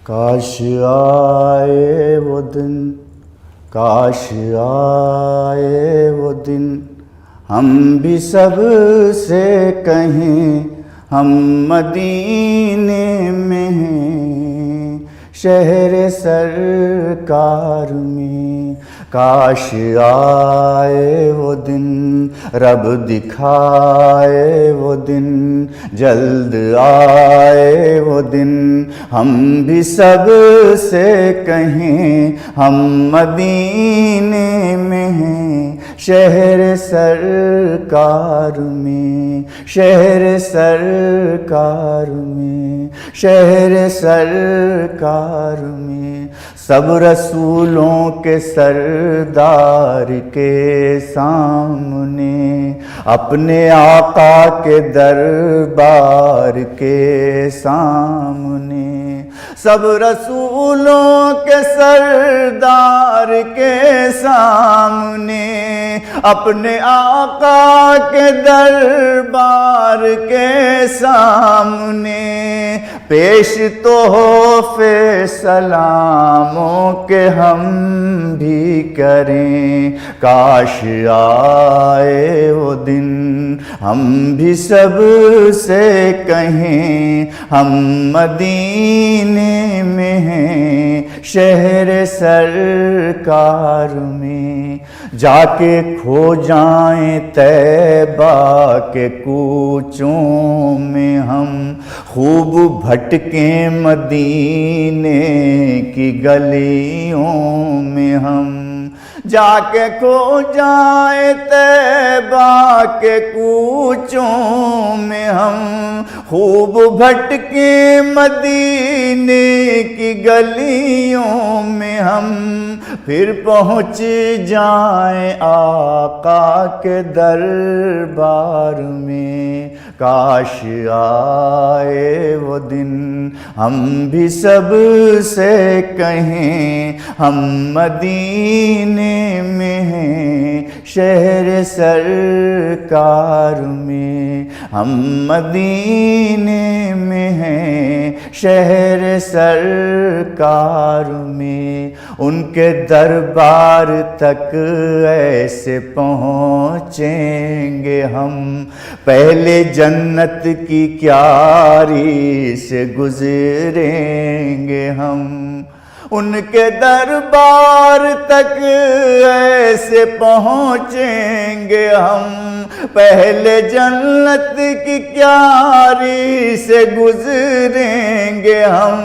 کاش آئے وہ دن، کاش آئے وہ دن، ہم بھی سب سے کہیں ہم مدینے میں ہیں، شہر سرکار میں۔ کاش آئے وہ دن، رب دکھائے وہ دن، جلد آئے وہ دن، ہم بھی سب سے کہیں ہم مدینے میں ہیں، شہر سرکار میں، شہر سرکار میں، شہر سرکار میں۔ سب رسولوں کے سردار کے سامنے، اپنے آقا کے دربار کے سامنے، سب رسولوں کے سردار کے سامنے، اپنے آقا کے دربار کے سامنے، پیش تو ہو سلاموں کے ہم بھی کریں۔ کاش آئے وہ دن، ہم بھی سب سے کہیں ہم مدینے میں ہیں، شہر سرکار میں۔ جا کے کھو جائیں طیبہ کے کوچوں میں ہم، خوب بھٹکیں مدینے کی گلیوں میں ہم، جا کے کھو جائیں طیبہ کے کوچوں میں ہم، خوب بھٹکیں مدینے کی گلیوں میں ہم، پھر پہنچ جائیں آقا کے دربار میں۔ کاش آئے وہ دن، ہم بھی سب سے کہیں ہم مدینے میں ہیں، شہر سرکار میں، ہم مدینے میں ہیں، شہر سرکار میں۔ ان کے دربار تک ایسے پہنچیں گے ہم، پہلے جنت کی کیاری سے گزریں گے ہم، ان کے دربار تک ایسے پہنچیں گے ہم، پہلے جنت کی کیاری سے گزریں گے ہم،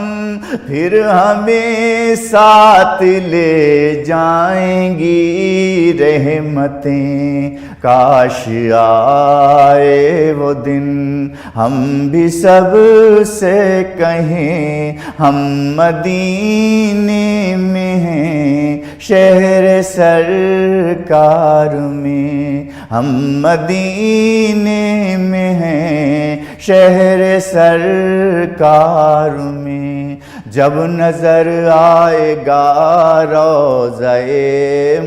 پھر ہمیں ساتھ لے جائیں گی رحمتیں۔ کاش آئے وہ دن، ہم بھی سب سے کہیں ہم مدینے میں ہیں، شہر سرکار میں، ہم مدینے میں ہیں، شہر سرکار میں۔ جب نظر آئے گا روضہ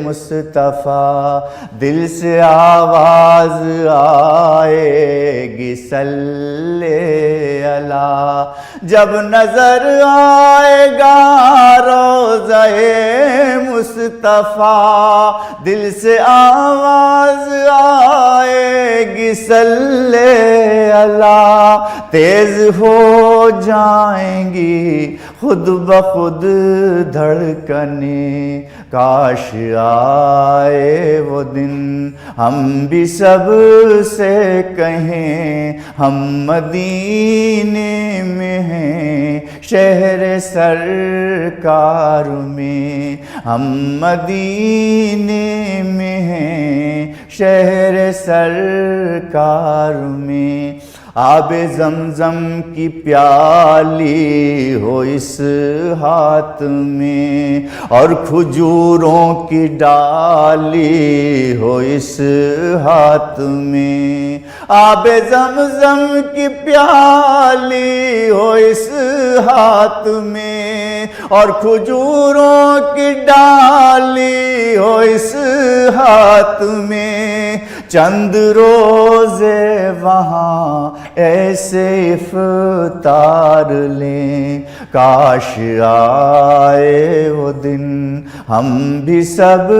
مصطفیٰ، دل سے آواز آئے گی صلی علی۔ جب نظر آئے گا روضہ مصطفیٰ، دل سے آواز آئے گی صلی علی، تیز ہو جائیں گی خود بخود دھڑکنیں۔ کاش آئے وہ دن، ہم بھی سب سے کہیں ہم مدینے میں ہیں، شہر سرکار میں، ہم مدینے میں ہیں، شہر سرکار میں۔ آب زمزم کی پیالی ہو اس ہاتھ میں، اور کھجوروں کی ڈالی ہو اس ہاتھ میں، آب زمزم کی پیالی ہو اس ہاتھ میں، اور کھجوروں کی ڈالی ہو اس ہاتھ میں، چند روزے وہاں ایسے افطار لیں، کاش آئے وہ دن ہم بھی سب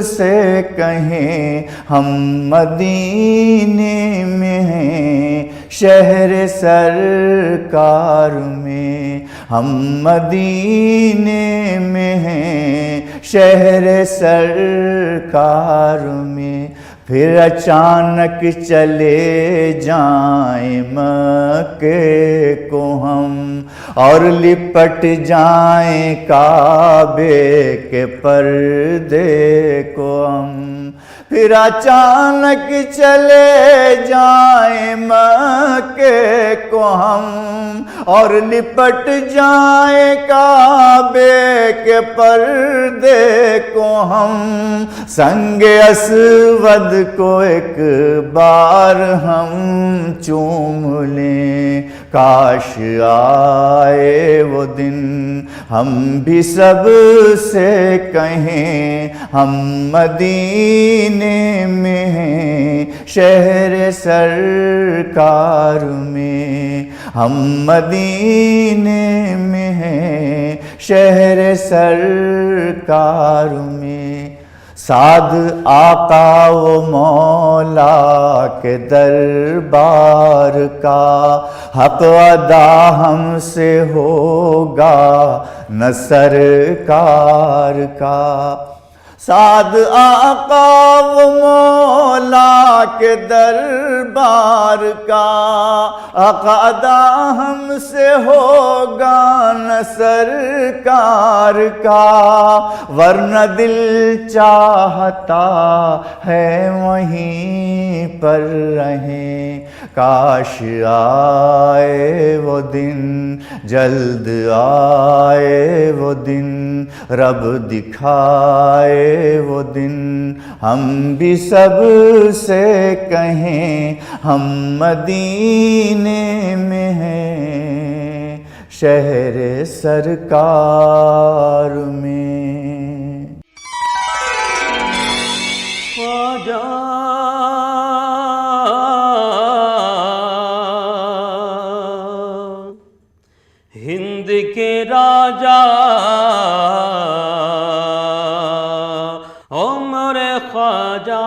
سے کہیں ہم مدینے میں ہیں شہر سرکار میں، ہم مدینے میں ہیں شہر سرکار میں، پھر اچانک چلے جائیں مکے کو ہم اور لپٹ جائیں کعبے کے پردے کو ہم، پھر اچانک چلے جائیں مکے کو ہم اور لپٹ جائیں کعبے کے پردے کو ہم، سنگ اسود کو ایک بار ہم چوم لیں، کاش آئے وہ دن ہم بھی سب سے کہیں ہم مدینے میں ہیں شہر سرکار میں، ہم مدینے میں ہیں شہر سرکار میں، سعد آقا و مولا کے دربار کا حق ادا ہم سے ہوگا نہ سرکار کا، سعد آقا و مولا کے دربار کا حق ادا ہم سے ہوگا نہ سرکار کا، ورنہ دل چاہتا ہے وہیں پر رہیں، کاش آئے وہ دن جلد آئے وہ دن رب دکھائے وہ دن، ہم بھی سب سے کہیں ہم مدینے میں ہیں شہر سرکار میں۔ خواجہ ہند کے راجا عمر خواجہ،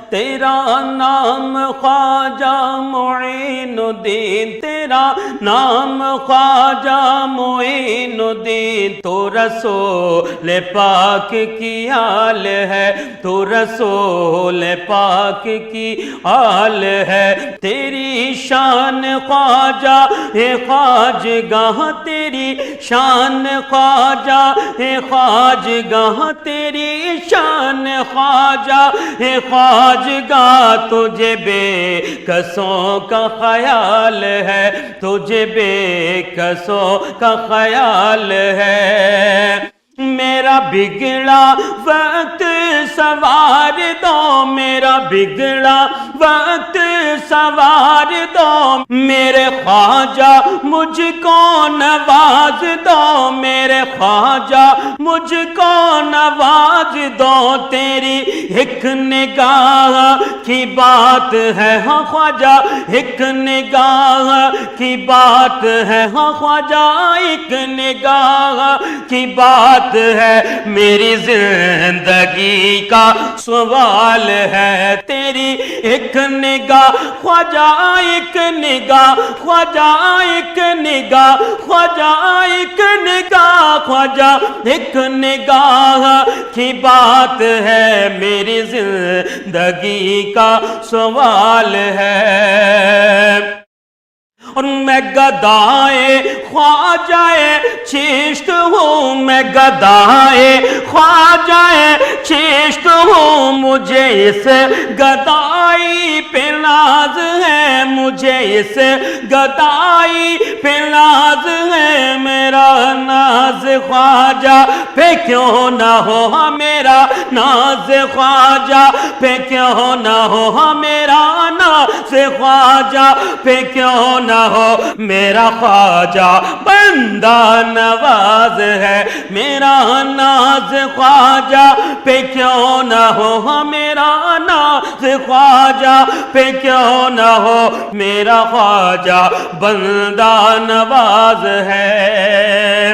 تیرا نام خواجہ معین الدین، تیرا نام خواجہ معین الدین، تو رسول پاک کی آل ہے، تو رسول پاک کی آل ہے، تیری شان خواجہ ہے خواجگاہ، تیری شان خواجہ ہے خواجگاہ، تیری شان خواجہ ہے خواجگاہ، تجھے بے کسوں کا خیال ہے، تجھے بے کسوں کا خیال ہے، میرا بگڑا وقت سوار دو، میرا بگڑا وقت سوار دو، میرے خواجہ مجھ کو نواز دو، میرے خواجہ مجھ کو نواز دو، تیری ایک نگاہ کی بات ہے ہاں خواجہ، ایک نگاہ کی بات ہے ہاں خواجہ، ایک نگاہ کی بات ہے، میری زندگی کا سوال ہے، تیری ایک نگاہ خواجہ، ایک نگاہ خواجہ، ایک نگاہ خواجہ، ایک نگاہ خواجہ، ایک نگاہ کی بات ہے، میری زندگی کا سوال ہے، اور میں گدائے خواجہ چشت ہوں، میں گدائے خواجہ چشت ہوں، مجھے اس گدائی پہ ناز ہے، مجھے اس گدائی پہ ناز ہے، میرا ناز خواجہ پہ کیوں نہ ہو میرا ناز خواجہ پہ کیوں نہ ہو میرا ناز خواجہ پہ کیوں نہ ہو میرا خواجہ بندہ نواز ہے میرا ناز خواجہ پہ کیوں نہ ہو میرا ناز خواجہ پہ کیوں نہ ہو میرا خواجہ بندہ نواز ہے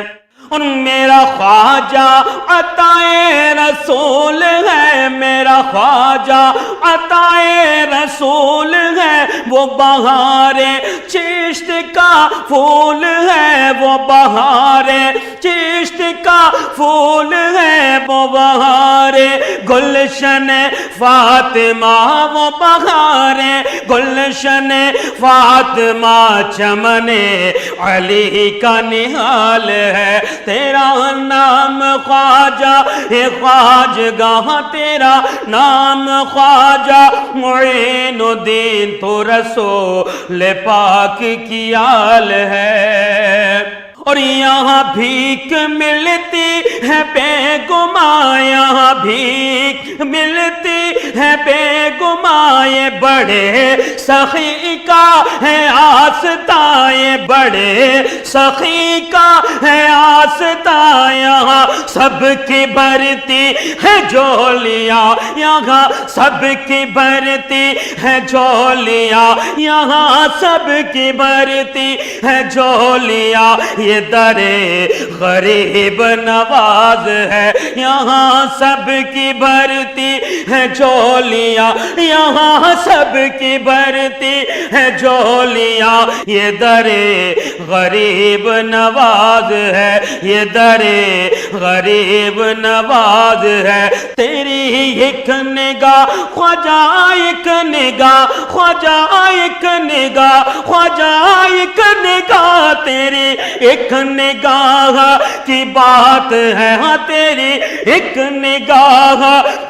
اور میرا خواجہ عطائے رسول ہے میرا خواجہ عطائے رسول ہے وہ بہار چشت کا پھول ہے وہ بہار چشت کا پھول ہے وہ بہار گلشن فاطمہ وہ بہار گلشن فاطمہ چمن علی کا نہال ہے تیرا نام خواجہ ہے خواجگاہ تیرا نام خواجہ معین الدین تو رسول پاک کی آل ہے اور یہاں بھیک ملتی ہے بے گماں یہاں بھیک ملتی ہے بے گماں یہ بڑے سخی کا ہے آستہ یہ بڑے سخی کا ہے آستہ یہاں سب کی بھرتی ہے جھولیاں یہاں سب کی بھرتی ہے جھولیاں یہاں سب کی بھرتی ہے جھولیاں یہ در غریب نواز ہے یہاں سب کی بھرتی ہے جھولیاں یہاں سب کی بھرتی ہے جھولیاں یہ در غریب نواز ہے یہ در غریب نواز ہے تیری ایک نگاہ خواجہ ایک نگاہ خواجہ ایک نگاہ خواجہ ایک نگاہ تیری ایک نگاہ کی بات ہے ہاں تیری ایک نگاہ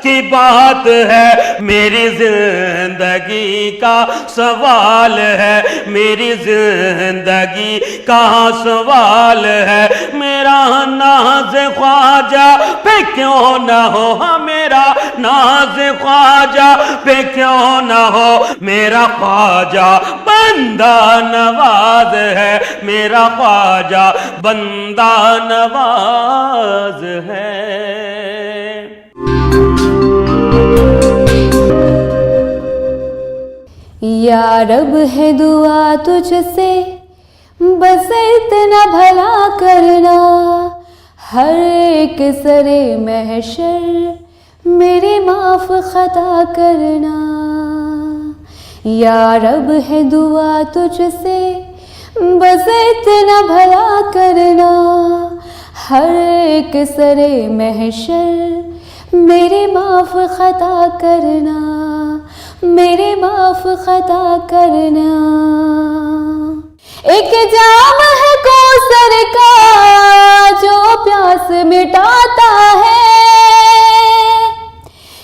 کی بات ہے میری زندگی کا سوال ہے میری زندگی کا سوال ہے میرا ناز خواجہ پہ کیوں نہ ہو میرا ناز خواجہ پہ کیوں نہ ہو میرا خواجہ بندہ نواز ہے میرا خواجہ بندہ نواز ہے یا رب ہے دعا تجھ سے بس اتنا بھلا کرنا ہر ایک سرے محشر میری معاف خطا کرنا یا رب ہے دعا تجھ سے بس اتنا بھلا کرنا ہر ایک سرے محشر میری معاف خطا کرنا میری معاف خطا کرنا ایک جام ہے کوثر کا جو پیاس مٹاتا ہے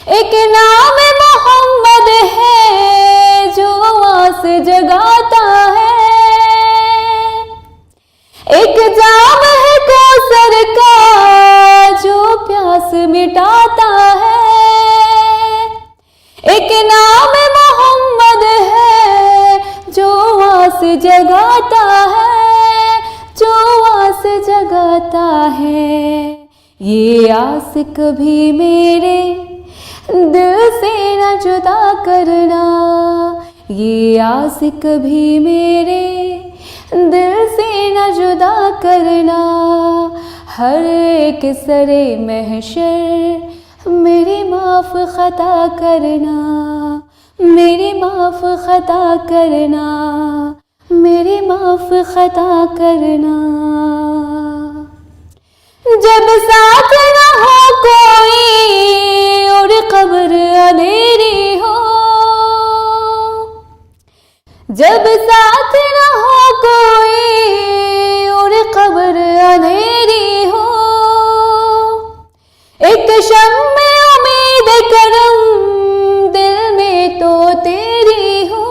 ایک نام محمد ہے جو آس جگاتا ہے ایک جام ہے کوثر کا جو پیاس مٹاتا ہے ایک نام محمد ہے جو آس جگاتا ہے جو آس جگاتا ہے یہ آس کبھی میرے دل سے نہ جدا کرنا یہ آس کبھی میرے دل سے نہ جدا کرنا ہر ایک سرے محشر میری معاف خطا کرنا میری معاف خطا کرنا میری معاف خطا کرنا جب ساتھ نہ ہو کوئی اور قبر اندھیری ہو جب ساتھ نہ ہو کوئی اور قبر اندھیری ہو ایک شمع امید کرم دل میں تو تیری ہو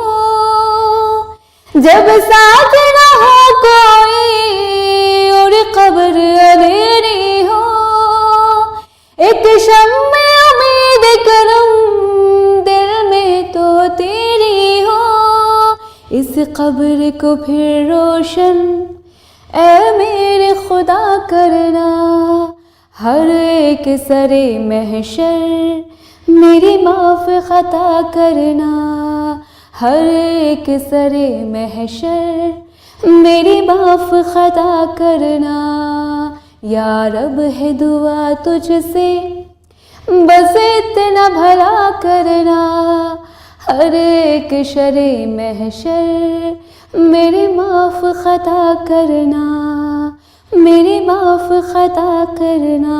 جب ساتھ نہ ہو کوئی اور قبر اندھیری ہو قبر کو پھر روشن اے میرے خدا کرنا، ہر ایک سرے محشر میری معاف خطا کرنا، ہر ایک سرے محشر میری معاف خطا کرنا۔ یا رب ہے دعا تجھ سے بس اتنا بھلا کرنا، ہر ایک شرے محشر میری معاف خطا کرنا، میری معاف خطا کرنا۔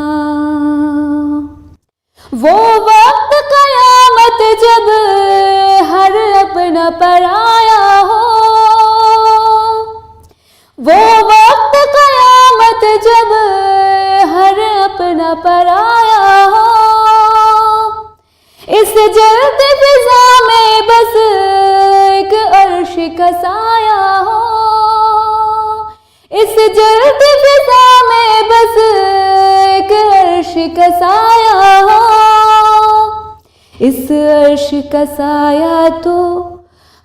وہ وقت قیامت جب ہر اپنا پرایا ہو، وہ وقت قیامت جب ہر اپنا پرایا ہو، اس جلد فضا میں بس ایک عرش کا سایہ ہو، اس جلد فضا میں بس ایک عرش کا سایہ ہو، اس عرش کا سایہ تو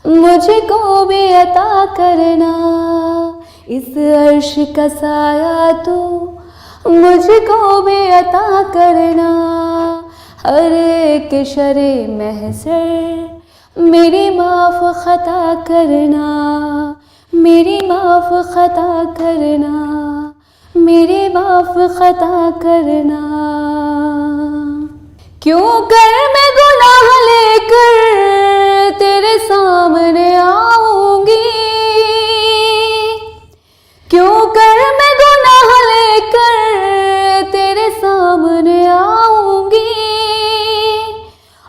مجھ کو بھی عطا کرنا، اس عرش کا سایہ تو مجھ کو بھی عطا کرنا، ہر ایک شرے محشر میری معاف خطا کرنا، میری معاف خطا کرنا، میری معاف خطا کرنا۔ کیوں کر میں گناہ لے کر تیرے سامنے آؤں گی، کیوں کر میں گناہ لے کر تیرے سامنے آؤں گی،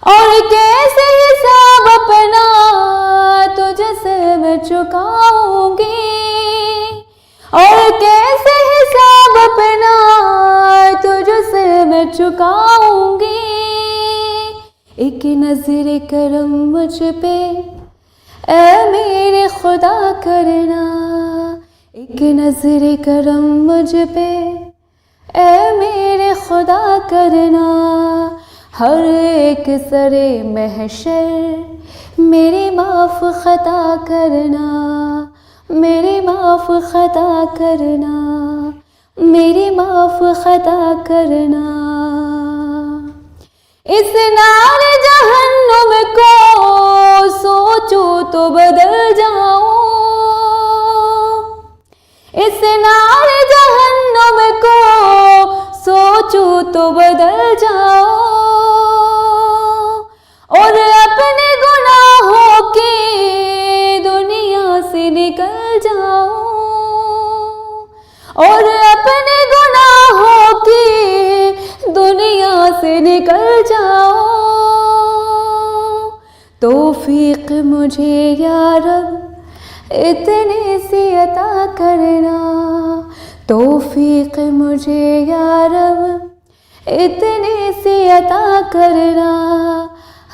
اور کیسے حساب اپنا تجھ سے میں چکاؤں گی، اور کیسے حساب اپنا تجھ سے میں چکاؤں گی۔ ایک نظر کرم مجھ پہ اے میرے خدا کرنا، ایک نظر کرم مجھ پہ اے میرے خدا کرنا، ہر ایک سرے محشر میری معاف خطا کرنا، میری معاف خطا کرنا، میری معاف خطا کرنا۔ اس نار جہنم کو سوچوں تو بدل جاؤں، اس نار جہنم کو سوچوں تو بدل جاؤں، اور اپنے گناہوں کی دنیا سے نکل جاؤں، اور اپنے گناہوں کی دنیا سے نکل جاؤں۔ توفیق مجھے یا رب اتنی سی عطا کرنا، توفیق مجھے یا رب اتنی سی عطا کرنا،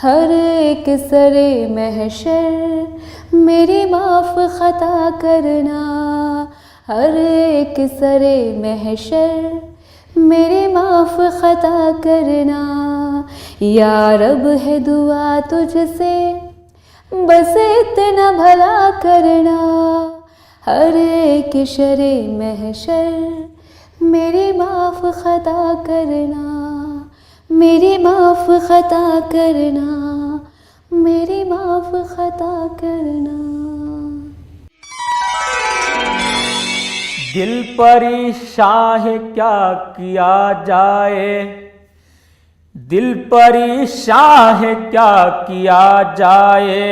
ہر ایک سرے محشر میری معاف خطا کرنا، ہر ایک سرے محشر میری معاف خطا کرنا۔ یا رب ہے دعا تجھ سے بس اتنا بھلا کرنا، ہر ایک شرے محشر میری معاف خطا کرنا، میری معاف خطا کرنا، میری معاف خطا کرنا۔ دل پریشاں ہے کیا کیا جائے، دل پریشاں ہے کیا کیا جائے،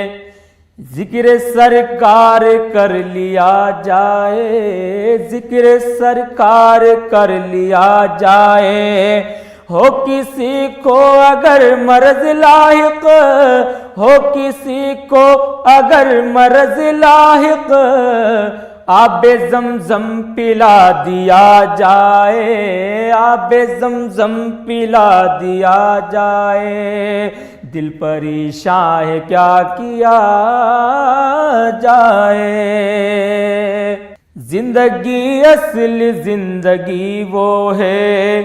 ذکر سرکار کر لیا جائے، ذکر سرکار کر لیا جائے۔ ہو کسی کو اگر مرض لاحق، ہو کسی کو اگر مرض لاحق، آب زمزم پلا دیا جائے، آب زمزم پلا دیا جائے۔ دل پریشاں ہے کیا کیا جائے، زندگی اصل زندگی وہ ہے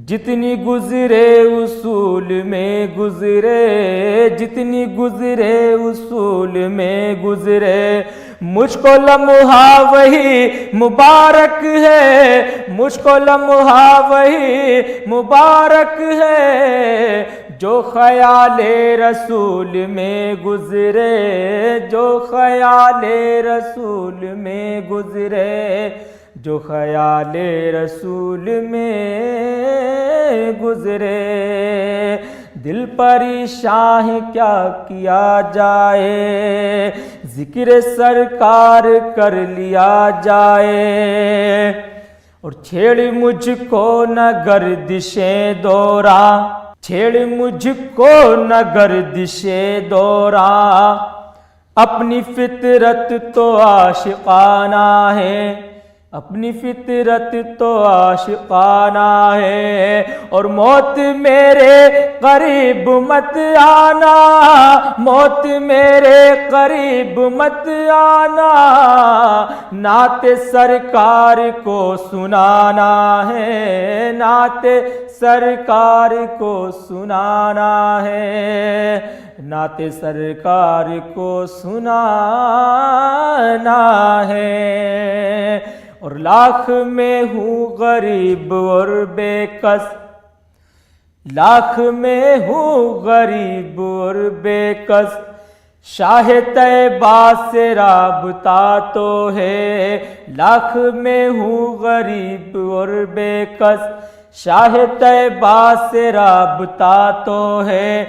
جتنی گزرے اصول میں گزرے، جتنی گزرے اصول میں گزرے۔ مجھ کو لمحہ وہی مبارک ہے، مجھ کو لمحہ وہی مبارک ہے جو خیال رسول میں گزرے، جو خیال رسول میں گزرے، جو خیال رسول میں گزرے۔ دل پریشان ہے کیا کیا جائے، ذکر سرکار کر لیا جائے، اور چھیڑ مجھ کو نہ گردشیں دورہ، چھیڑ مجھ کو نہ گردشیں دورہ، اپنی فطرت تو عاشقانہ ہے، اپنی فطرت تو عاشقانہ ہے، اور موت میرے قریب مت آنا، موت میرے قریب مت آنا، نعت سرکار کو سنانا ہے، نعت سرکار کو سنانا ہے، نعت سرکار کو سنانا ہے۔ اور لاکھ میں ہوں غریب اور بے کس، لاکھ میں ہوں غریب اور بے کس، شاہ طیبہ سے رابطہ تو ہے، لاکھ میں ہوں غریب اور بے کس، شاہ طیبہ سے رابطہ تو ہے،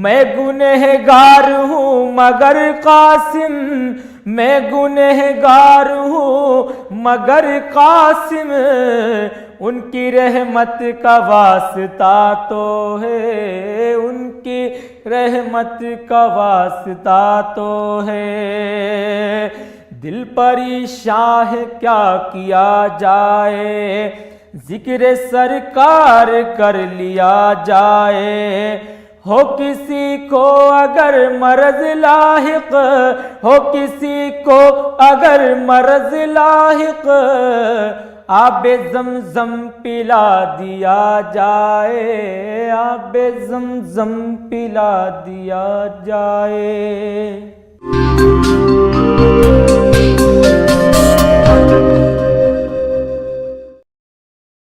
میں گنہگار ہوں مگر قاسم، میں گنہگار ہوں مگر قاسم، ان کی رحمت کا واسطہ تو ہے، ان کی رحمت کا واسطہ تو ہے۔ دل پریشان ہے کیا کیا جائے، ذکر سرکار کر لیا جائے، ہو کسی کو اگر مرض لاحق، ہو کسی کو اگر مرض لاحق، آب زمزم پلا دیا جائے، آب زمزم پلا دیا جائے۔